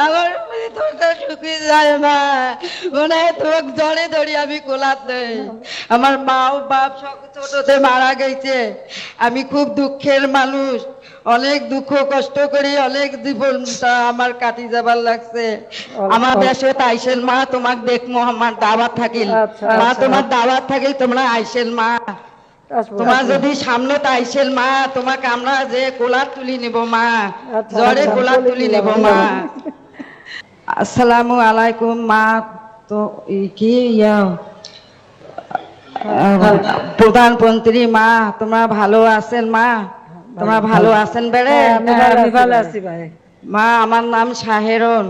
আমার তোরটা শুকিয়ে যায় মা, মনে হয় তোর জড়ে ধরি আমি কোলাত নেই। আমার মা ও বাপ ছোটতে মারা গেছে। আমি খুব দুঃখের মানুষ, অনেক দুঃখ কষ্ট করি, অনেক জীবনটা আমার কাটি যাবার লাগছে। আমার দেশে আইসেন মা, তোমাক দেখমো, আমার দাওয়াত থাকিল মা, তোমার দাওয়াত থাকিল, তোমরা আইসেন মা। তোমার যদি সামনে আইসেন মা, তোমাকে আমরা যে কোলার তুলি নিব মা, জ্বরে কোলার তুলি নিব মা। আসসালামু আলাইকুম মা। তো কি প্রধানমন্ত্রী মা, তোমরা ভালো আছেন মা? তোমরা ভালো আছেন বেড়ে? আমি ভালো আছি ভাই। মা, আমার নাম শাহেরন।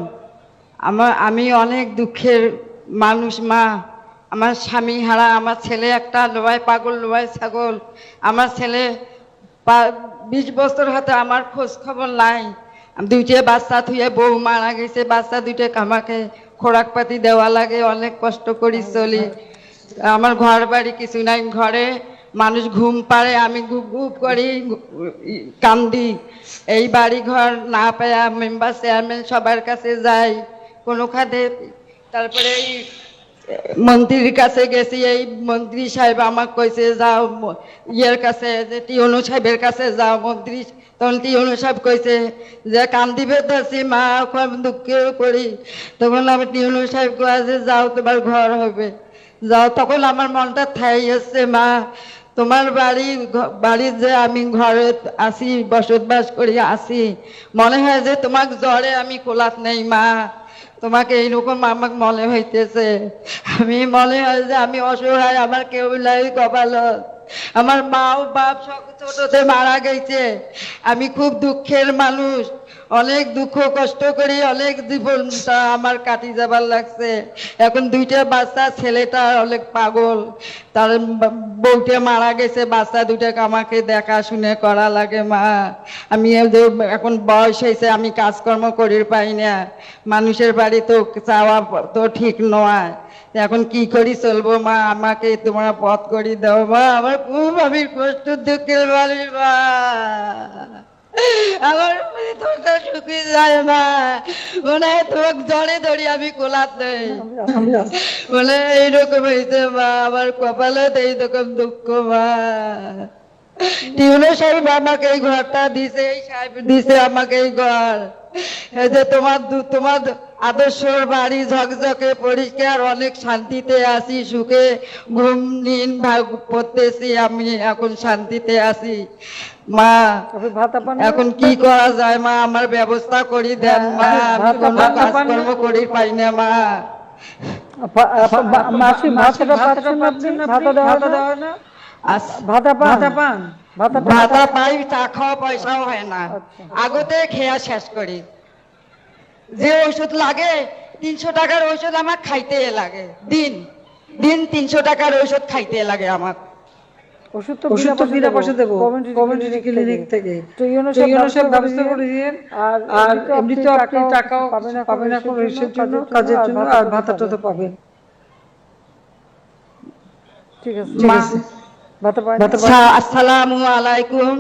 আমি অনেক দুঃখের মানুষ মা। আমার স্বামী হারা, আমার ছেলে একটা লোয়াই পাগল, লোয়াই ছাগল। আমার ছেলে 20 বছর হাতে আমার খোঁজ খবর নাই। দুইটা বাচ্চা থুয়ে বউ মারা গেছে, বাচ্চা দুইটা আমাকে খোরাক পাতি দেওয়া লাগে, অনেক কষ্ট করি চলি। আমার ঘর বাড়ি কিছু নাই, ঘরে মানুষ ঘুম পাড়ে, আমি গুপ গুপ করি কান্দি। এই বাড়ি ঘর না পায়া মেম্বার চেয়ারম্যান সবার কাছে যাই কোনো খাতে। তারপরে এই মন্ত্রীর কাছে গেছি, এই মন্ত্রী সাহেব আমাকে কইছে যাও ইয়ের কাছে, যে টিউনু সাহেবের কাছে যাও। মন্ত্রী তখন টিউনু সাহেব কইছে যে কান্দিবে ধরছি মা, দুঃখ করি। তখন আমি টিউনু সাহেব কয়ে যে যাও তোমার ঘর হবে, যাও। তখন আমার মনটা ঠাই আসছে মা, তোমার বাড়ির যে আমি ঘরে আসি, বসবাস করি আসি, মনে হয় যে তোমাকে জ্বরে আমি কোলাত নেই মা। তোমাকে এইরকম আমাকে মনে হইতেছে। আমি মনে হয় যে আমি অসহায়, আমার কেউ নাই কপালত। আমার মা ও বাপ ছোটতে মারা গেছে। আমি খুব দুঃখের মানুষ, অনেক দুঃখ কষ্ট করি, অনেক জীবনটা আমার কাটি যাবার লাগছে। এখন দুইটা বাচ্চা, ছেলেটা অনেক পাগল, তার বউটা মারা গেছে, বাচ্চা দুটাকে আমাকে দেখাশুনে করা লাগে মা। আমি এখন বয়স হয়েছে, আমি কাজকর্ম করি পাই না, মানুষের বাড়ি তো চাওয়া তো ঠিক নয়। এখন কি করি চলবো মা, আমাকে তোমরা পথ করি দাও মা। আমার খুব আমি কষ্ট দুঃখের বাড়ি মা, আমার তোরটা শুকিয়ে যায় মা, মনে হয় তোর জড়ে ধরি আমি কোলাত নেই। বলে এইরকম হয়েছে মা, আমার কপালে এইরকম দুঃখ মা। টিউনো সাহেব আমাকে এই ঘরটা দিছে, এই সাহেব দিছে আমাকে এই ঘর। এই যে তোমার আদর্শর বাড়ি ঝকঝকে পরিষ্কার, অনেক শান্তিতে আছি, সুখে ঘুম নিন পড়তেছি, আমি এখন শান্তিতে আছি মা। এখন কি করা যায় মা, আমার ব্যবস্থা করি দেন মা, আমি কোনো কাজকর্ম করি পাই না মা। ভাতা পাই, চা খাওয়া পয়সাও হয় না, আগতে খেয়া শেষ করি। যে ওষুধ লাগে 300 টাকার ওষুধ আমার খাইতে লাগে, দিন দিন 300 টাকার ওষুধ খাইতে লাগে আমার। ওষুধ তো বিনা পয়সা দেবো কমিউনিটি ক্লিনিক থেকে। তো ইউনো সব ব্যবস্থা করে দিয়েন। আর এমনিতেও আপনি টাকাও পাবেন এখন রেশনের জন্য, কাজের জন্য, আর ভাতাটা তো পাবেন। ঠিক আছে। আসসালামু আলাইকুম।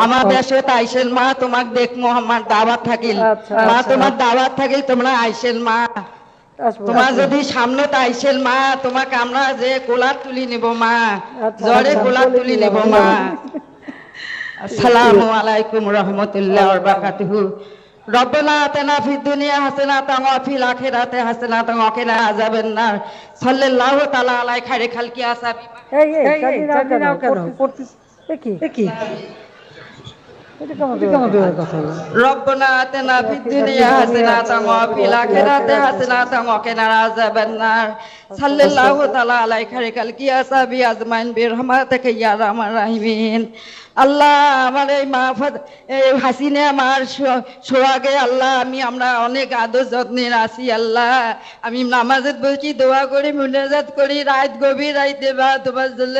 আমার দেশে আইসেন মা, তোমাকে দেখমো, আমার দাওয়াত থাকিল মা, তোমার দাওয়াত থাকিল, তোমরা আইসেন মা। তোমার যদি সামনে আইসেন মা, তোমাকে আমরা যে কোলার তুলি নিব মা, জ্বরে কোলার তুলি নিব মা। আসসালামু আলাইকুম রহমতুল্লাহ ওয়া বারাকাতুহু। রব্বানা আতিনা ফিদ দুনিয়া হাসানাতান ওয়া ফিল আখিরাতি হাসানাতান ওয়া কিনা আযাবান নার। সাল্লাল্লাহু তাআলা আলাই খায়রি খালকি আসহাবি। নাও কেন কি রব্বানা আতিনা ফিদ দুনিয়া হাসানাতান ওয়া ফিল আখিরাতি হাসানাতান ওয়া কিনা আযাবান নার। সাল্লাল্লাহু তাআলা আলাই খায়রি খালকি আসহাবি আজমাইন বিরহমাতিকা ইয়া আরহামার রাহিমিন। আল্লাহ, আমার এই এই হাসিনা আমার সোহাগে আল্লাহ, আমরা অনেক আদর যত্নের আছি আল্লাহ। আমি নামাজের বলছি, দোয়া করি, মুনাজাত করি, রাত গভীর রাইতে মা, তোমার জন্য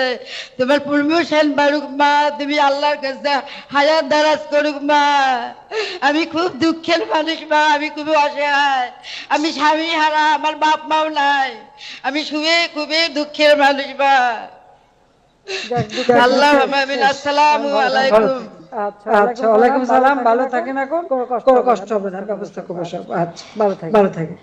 তোমার প্রমোশন বাড়ুক মা, তুমি আল্লাহর কাছে হায়াত দারাজ করুক মা। আমি খুব দুঃখের মানুষ মা, আমি খুব অসহায়, আমি স্বামী হারা, আমার বাপ মাও নাই, আমি খুবই দুঃখের মানুষ মা। আল্লাহ, আসসালামু আলাইকুম। আচ্ছা, ওয়ালাইকুম সালাম, ভালো থাকেন, এখন কোনো কষ্ট হবে না, ব্যবস্থা করবো সব। আচ্ছা, ভালো থাকেন।